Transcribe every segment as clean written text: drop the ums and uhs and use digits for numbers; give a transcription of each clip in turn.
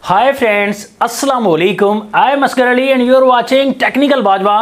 हाय friends, अस्सलाम वालेकुम। I am Asgar Ali and you are watching technical Bajwa.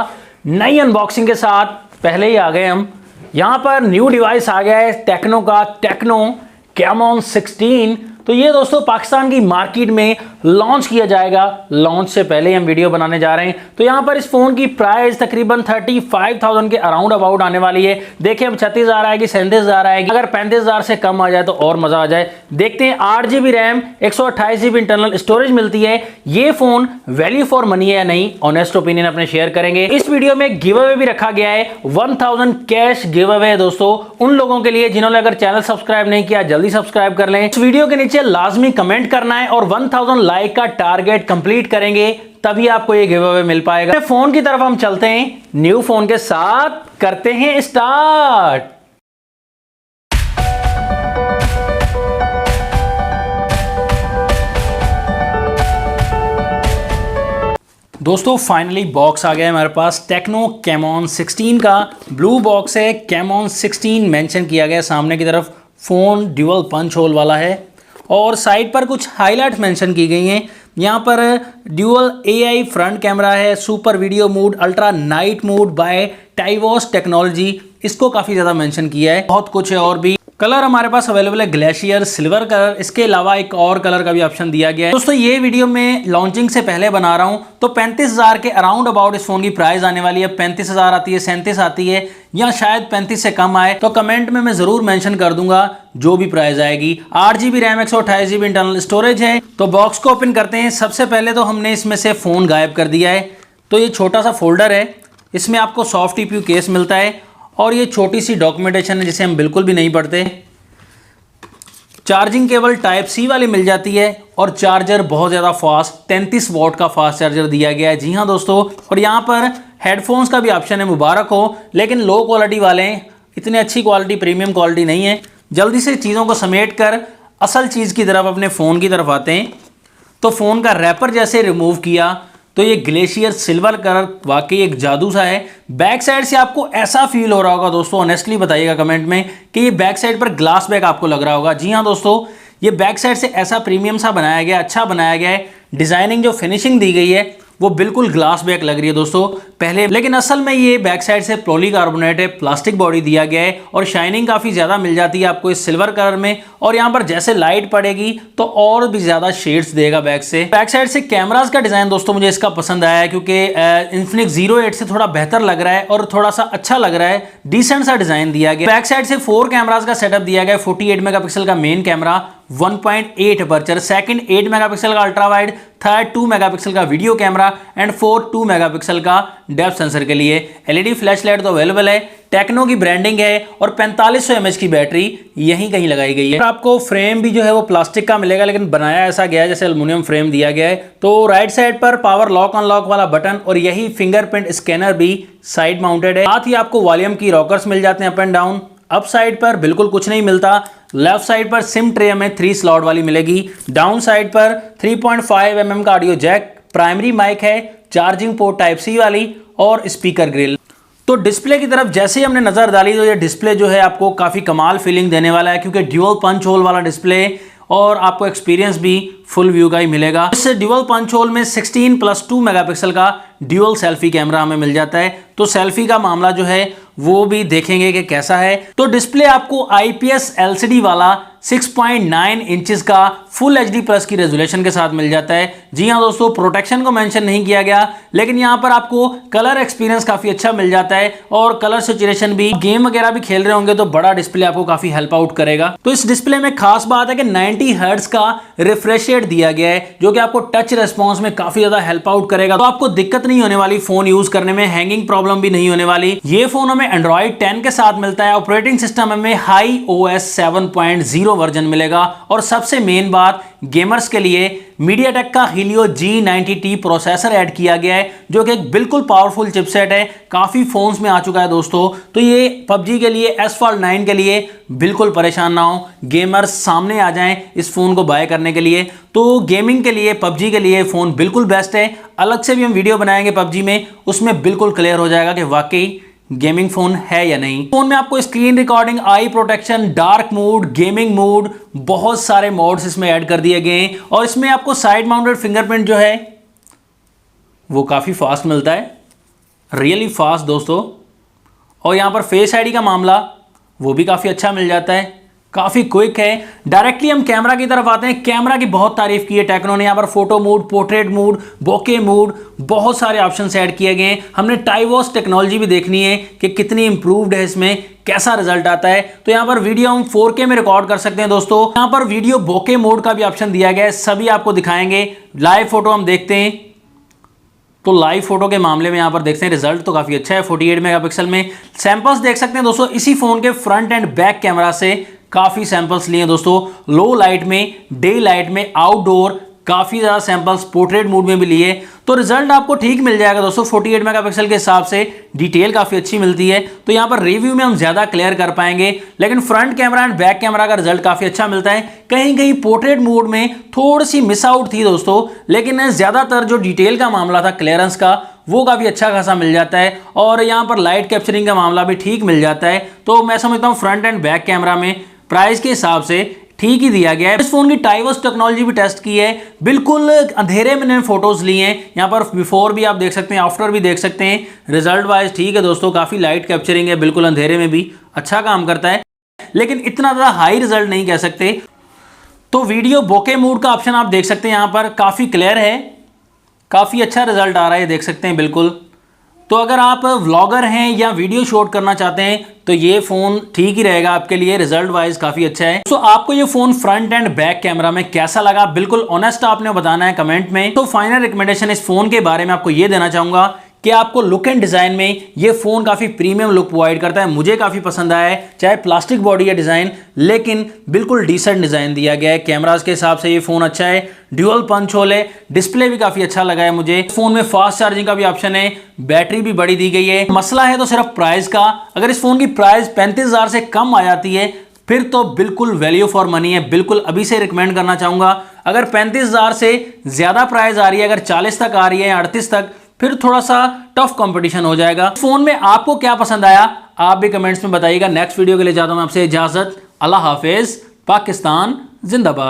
नई अनबॉक्सिंग के साथ पहले ही आ गए हम। यहाँ पर न्यू डिवाइस आ गया है टेक्नो का, टेक्नो कैमॉन 16। तो ये दोस्तों पाकिस्तान की मार्केट में लॉन्च किया जाएगा। लॉन्च से पहले हम वीडियो बनाने जा रहे हैं। तो यहाँ पर इस फोन की प्राइस तकरीबन 35,000 के अराउंड अबाउट आने वाली है। देखिए अब 36,000 आएगी, 37,000 आएगी। अगर 35,000 से कम आ जाए तो और मजा आ जाए। देखते हैं। 8GB RAM, 128GB internal storage मिलती है। ये फोन वैल्यू फॉर मनी है या नहीं, ऑनेस्ट ओपिनियन अपने शेयर करेंगे। इस वीडियो में गिव अवे भी रखा गया है। 1000 कैश गिव अवे है दोस्तों उन लोगों के लिए जिन्होंने अगर चैनल सब्सक्राइब नहीं किया, जल्दी सब्सक्राइब कर लें। इस वीडियो के नीचे लाजमी कमेंट करना है और 1000 लाइक का टारगेट कंप्लीट करेंगे, तभी आपको ये गिव अवे मिल पाएगा। फोन की तरफ हम चलते हैं। न्यू फोन के साथ करते हैं स्टार्ट। दोस्तों फाइनली बॉक्स आ गया है हमारे पास। टेक्नो कैमॉन 16 का ब्लू बॉक्स है। कैमॉन 16 मेंशन किया गया। सामने की तरफ फोन ड्यूअल पंच होल वाला है और साइड पर कुछ हाईलाइट्स मेंशन की गई हैं। यहाँ पर ड्यूअल AI फ्रंट कैमरा है, super video mode, ultra night mode by टाइवॉस टेक्नोलॉजी, इसको काफ़ी ज़्यादा मेंशन किया है। बहुत कुछ है और भी। कलर हमारे पास अवेलेबल है ग्लेशियर सिल्वर कलर। इसके अलावा एक और कलर का भी ऑप्शन दिया गया है। दोस्तों ये वीडियो मैं लॉन्चिंग से पहले बना रहा हूं, तो 35,000 के अराउंड अबाउट इस फोन की प्राइस आने वाली है। 35,000 आती है, 37 आती है, या शायद 35 से कम आए। तो कमेंट में मैं जरूर मेंशन कर दूंगा जो भी प्राइस आएगी। 8GB RAM, 128GB internal storage है। तो बॉक्स को ओपन करते हैं। सबसे पहले तो हमने इसमें से फोन गायब कर दिया है। तो ये छोटा सा फोल्डर है, इसमें आपको सॉफ्ट टीपीयू केस मिलता है और ये छोटी सी डॉक्यूमेंटेशन है जिसे हम बिल्कुल भी नहीं पढ़ते। चार्जिंग केबल टाइप C वाली मिल जाती है और चार्जर बहुत ज़्यादा फास्ट 33 वॉट का फास्ट चार्जर दिया गया है। जी हाँ दोस्तों, और यहाँ पर हेडफोन्स का भी ऑप्शन है। मुबारक हो, लेकिन लो क्वालिटी वाले हैं, इतनी अच्छी क्वालिटी, प्रीमियम क्वालिटी नहीं है। जल्दी से चीज़ों को समेट कर असल चीज़ की तरफ, अपने फ़ोन की तरफ आते हैं। तो फ़ोन का रैपर जैसे रिमूव किया तो ये ग्लेशियर सिल्वर कलर वाकई एक जादू सा है। बैक साइड से आपको ऐसा फील हो रहा होगा दोस्तों, ऑनेस्टली बताइएगा कमेंट में कि ये बैक साइड पर ग्लास बैक आपको लग रहा होगा। जी हाँ दोस्तों, ये बैक साइड से ऐसा प्रीमियम सा बनाया गया, अच्छा बनाया गया है। डिजाइनिंग जो फिनिशिंग दी गई है वो बिल्कुल ग्लास बैक लग रही है दोस्तों पहले, लेकिन असल में ये बैक साइड से पॉलीकार्बोनेट है, प्लास्टिक बॉडी दिया गया है और शाइनिंग काफ़ी ज़्यादा मिल जाती है आपको इस सिल्वर कलर में। और यहाँ पर जैसे लाइट पड़ेगी तो और भी ज़्यादा शेड्स देगा बैक से। बैक साइड से कैमराज का डिज़ाइन दोस्तों मुझे इसका पसंद आया है, क्योंकि इन्फिनिक्स 08 से थोड़ा बेहतर लग रहा है और थोड़ा सा अच्छा लग रहा है। डिसेंट सा डिज़ाइन दिया गया। बैक साइड से 4 कैमराज का सेटअप दिया गया। 48 मेगापिक्सल का main camera, 1.8 aperture, second 8 megapixel का अल्ट्रा वाइड, थर्ड 2 मेगापिक्सल का video camera and fourth 2 megapixel का डेप्थ सेंसर के लिए। LED फ्लैश लाइट तो अवेलेबल है। टेक्नो की ब्रांडिंग है और 4500 mAh की बैटरी यहीं कहीं लगाई गई है। और आपको फ्रेम भी जो है वो प्लास्टिक का मिलेगा, लेकिन बनाया ऐसा गया है जैसे एल्युमिनियम फ्रेम दिया गया है। तो राइट साइड पर पावर लॉक अनलॉक वाला बटन और यही फिंगरप्रिंट स्कैनर भी साइड माउंटेड है। साथ ही आपको वॉल्यूम की रॉकर्स मिल जाते हैं up and down. Up side पर बिल्कुल कुछ नहीं मिलता। लेफ्ट साइड पर सिम ट्रे में 3 स्लॉट वाली मिलेगी। डाउन साइड पर 3.5 mm का ऑडियो जैक, प्राइमरी माइक है, चार्जिंग पोर्ट टाइप C वाली और स्पीकर ग्रिल। तो डिस्प्ले की तरफ जैसे ही हमने नजर डाली तो ये डिस्प्ले जो है आपको काफी कमाल फीलिंग देने वाला है, क्योंकि ड्यूअल पंच होल वाला डिस्प्ले और आपको एक्सपीरियंस भी फुल व्यू का ही मिलेगा। इस ड्यूअल पंच होल में 16+2 मेगापिक्सल का ड्यूअल सेल्फी कैमरा हमें मिल जाता है। तो सेल्फी का मामला जो है वो भी देखेंगे कि कैसा है। तो डिस्प्ले आपको IPS LCD वाला 6.9 इंचेस का फुल HD प्लस की रेजोल्यूशन के साथ मिल जाता है। जी हां दोस्तों, प्रोटेक्शन को मेंशन नहीं किया गया, लेकिन यहां पर आपको कलर एक्सपीरियंस काफी अच्छा मिल जाता है और कलर सैचुरेशन भी, गेम वगैरह भी खेल रहे होंगे तो बड़ा डिस्प्ले आपको काफी हेल्प आउट करेगा। तो इस डिस्प्ले में खास बात है कि 90 हर्ट्ज का रिफ्रेश रेट दिया गया है, जो कि आपको टच रिस्पॉन्स में काफी ज्यादा हेल्प आउट करेगा। तो आपको दिक्कत नहीं होने वाली फोन यूज करने में, हैंगिंग प्रॉब्लम भी नहीं होने वाली। ये फोन हमें एंड्रॉइड 10 के साथ मिलता है। ऑपरेटिंग सिस्टम में HiOS 7.0 वर्जन मिलेगा और सबसे मेन बात, गेमर्स के लिए MediaTek का Helio G90T प्रोसेसर ऐड किया गया है, जो कि एक बिल्कुल पावरफुल चिपसेट है, काफी फोन्स में आ चुका है दोस्तों। तो ये PUBG के लिए, Asphalt 9 के लिए बिल्कुल परेशान ना हो, गेमर्स सामने आ जाएं इस फोन को बाय करने के लिए। तो गेमिंग के लिए, PUBG के लिए फोन बिल्कुल बेस्ट है। अलग से भी हम वीडियो बनाएंगे PUBG में, उसमें बिल्कुल क्लियर हो जाएगा कि वाकई गेमिंग फोन है या नहीं। फोन में आपको स्क्रीन रिकॉर्डिंग, आई protection, dark mode, gaming mode, बहुत सारे मोड्स इसमें ऐड कर दिए गए हैं। और इसमें आपको साइड माउंटेड फिंगरप्रिंट जो है वो काफी फास्ट मिलता है, रियली फास्ट दोस्तों। और यहां पर फेस आईडी का मामला वो भी काफी अच्छा मिल जाता है, काफी क्विक है। डायरेक्टली हम कैमरा की तरफ आते हैं। कैमरा की बहुत तारीफ की है टेक्नो ने। यहाँ पर फोटो मोड, पोर्ट्रेट मोड, बोके मोड, बहुत सारे ऑप्शंस ऐड किए गए हैं। हमने टाइवॉस टेक्नोलॉजी भी देखनी है कि कितनी इंप्रूव्ड है, इसमें कैसा रिजल्ट आता है। तो यहाँ पर वीडियो हम 4K में रिकॉर्ड कर सकते हैं दोस्तों। यहाँ पर वीडियो बोके मोड का भी ऑप्शन दिया गया है, सभी आपको दिखाएंगे। लाइव फोटो हम देखते हैं, तो लाइव फोटो के मामले में यहां पर देखते हैं रिजल्ट तो काफी अच्छा है। 48 मेगापिक्सल में सैंपल्स देख सकते हैं दोस्तों। इसी फोन के फ्रंट एंड बैक कैमरा से काफी सैंपल्स लिए दोस्तों, लो लाइट में, डे लाइट में, आउटडोर, काफी ज्यादा सैंपल्स पोर्ट्रेट मोड में भी लिए। तो रिजल्ट आपको ठीक मिल जाएगा दोस्तों। 48 मेगापिक्सल के हिसाब से डिटेल काफी अच्छी मिलती है, तो यहां पर रिव्यू में हम ज्यादा क्लियर कर पाएंगे। लेकिन front camera and back camera का रिजल्ट काफी अच्छा मिलता है। कहीं कहीं पोर्ट्रेट मोड में थोड़ी सी मिस आउट थी दोस्तों, लेकिन ज्यादातर जो डिटेल का मामला था, क्लियरेंस का, वो काफी अच्छा खासा मिल जाता है। और यहां पर लाइट कैप्चरिंग का मामला भी ठीक मिल जाता है। तो मैं समझता हूं फ्रंट एंड बैक कैमरा में प्राइस के हिसाब से ठीक ही दिया गया है। इस फोन की टाइवॉस टेक्नोलॉजी भी टेस्ट की है, बिल्कुल अंधेरे में मैंने फोटोज लिए हैं। यहाँ पर बिफोर भी आप देख सकते हैं, आफ्टर भी देख सकते हैं। रिजल्ट वाइज ठीक है दोस्तों, काफी लाइट कैप्चरिंग है, बिल्कुल अंधेरे में भी अच्छा काम करता है, लेकिन इतना ज्यादा हाई रिजल्ट नहीं कह सकते। तो वीडियो बोके मोड का ऑप्शन आप देख सकते हैं, यहाँ पर काफी क्लियर है, काफी अच्छा रिजल्ट आ रहा है, देख सकते हैं बिल्कुल। तो अगर आप व्लॉगर हैं या वीडियो शूट करना चाहते हैं तो ये फोन ठीक ही रहेगा आपके लिए, रिजल्ट वाइज काफी अच्छा है। तो आपको ये phone front end back camera में कैसा लगा, बिल्कुल ऑनेस्ट आपने बताना है कमेंट में। तो फाइनल रिकमेंडेशन इस फोन के बारे में आपको ये देना चाहूंगा कि आपको लुक एंड डिजाइन में ये फोन काफी प्रीमियम लुक प्रोवाइड करता है। मुझे काफी पसंद आया है, चाहे प्लास्टिक बॉडी या डिजाइन, लेकिन बिल्कुल डिसेंट डिजाइन दिया गया है। कैमरास के हिसाब से ये फोन अच्छा है, ड्यूअल पंच होल है, डिस्प्ले भी काफी अच्छा लगा है मुझे। फोन में फास्ट चार्जिंग का भी ऑप्शन है, बैटरी भी बड़ी दी गई है। मसला है तो सिर्फ प्राइस का। अगर इस फोन की प्राइस 35,000 से कम आ जाती है फिर तो बिल्कुल वैल्यू फॉर मनी है, बिल्कुल अभी से रिकमेंड करना चाहूंगा। अगर 35,000 से ज्यादा प्राइस आ रही है, अगर 40 तक आ रही है, 38 तक, फिर थोड़ा सा टफ कंपटीशन हो जाएगा। फोन में आपको क्या पसंद आया आप भी कमेंट्स में बताइएगा। नेक्स्ट वीडियो के लिए चाहता हूं आपसे इजाजत। अल्लाह हाफिज, पाकिस्तान जिंदाबाद।